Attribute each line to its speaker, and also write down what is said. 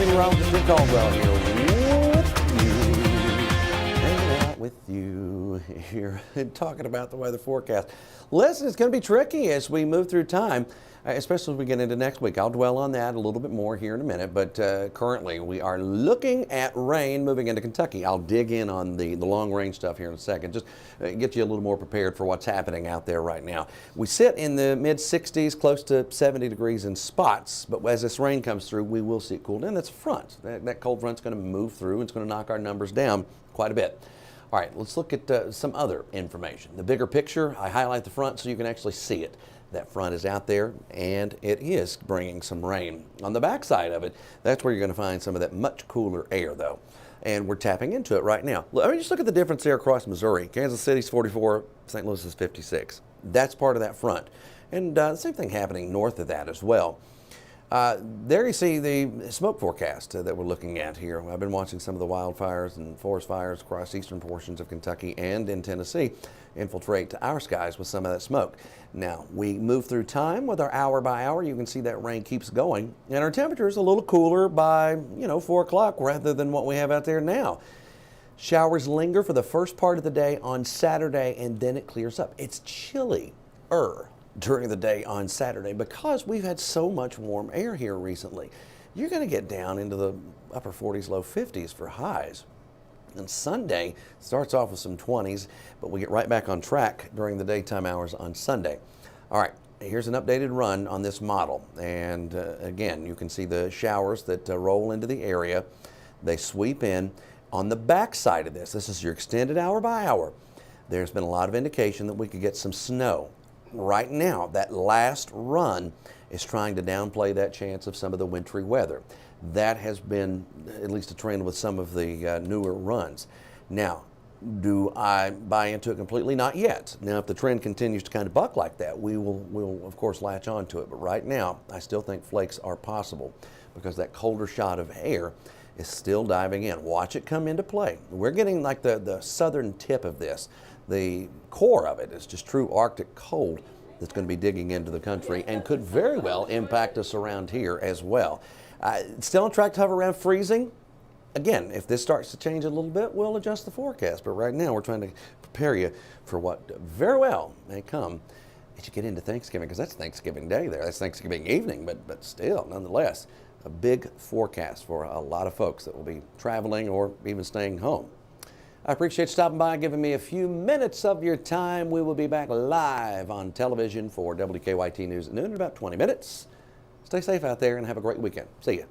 Speaker 1: Meteorologist Jim Caldwell here with you, hanging out with you here and talking about the weather forecast. Listen, it's going to be tricky as we move through time, especially as we get into next week. I'll dwell on that a little bit more here in a minute, but currently we are looking at rain moving into Kentucky. I'll dig in on the long range stuff here in a second, just get you a little more prepared for what's happening out there right now. We sit in the mid 60s, close to 70 degrees in spots, but as this rain comes through, we will see it cool down. That's a front. That cold front's going to move through and it's going to knock our numbers down quite a bit. All right, let's look at some other information. The bigger picture, I highlight the front so you can actually see it. That front is out there and it is bringing some rain. On the back side of it, that's where you're going to find some of that much cooler air though. And we're tapping into it right now. I mean, just look at the difference there across Missouri. Kansas City's 44, St. Louis is 56. That's part of that front. And the same thing happening north of that as well. There you see the smoke forecast that we're looking at here. I've been watching some of the wildfires and forest fires across eastern portions of Kentucky and in Tennessee infiltrate to our skies with some of that smoke. Now, we move through time with our hour by hour. You can see that rain keeps going. And our temperature is a little cooler by, 4 o'clock rather than what we have out there now. Showers linger for the first part of the day on Saturday and then it clears up. It's chilly-er during the day on Saturday because we've had so much warm air here recently. You're going to get down into the upper 40s, low 50s for highs. And Sunday starts off with some 20s, but we get right back on track during the daytime hours on Sunday. All right, here's an updated run on this model. And again, you can see the showers that roll into the area. They sweep in. On the back side of this is your extended hour by hour. There's been a lot of indication that we could get some snow. Right now, that last run is trying to downplay that chance of some of the wintry weather. That has been at least a trend with some of the newer runs. Now, do I buy into it completely? Not yet. Now, if the trend continues to kind of buck like that, we'll of course latch on to it. But right now, I still think flakes are possible because that colder shot of air is still diving in. Watch it come into play. We're getting like the southern tip of this. The core of it is just true Arctic cold that's going to be digging into the country and could very well impact us around here as well. Still on track to hover around freezing. Again, if this starts to change a little bit, we'll adjust the forecast. But right now, we're trying to prepare you for what very well may come as you get into Thanksgiving, because that's Thanksgiving Day there. That's Thanksgiving evening, but still, nonetheless, a big forecast for a lot of folks that will be traveling or even staying home. I appreciate you stopping by, giving me a few minutes of your time. We will be back live on television for WKYT News at noon in about 20 minutes. Stay safe out there and have a great weekend. See ya.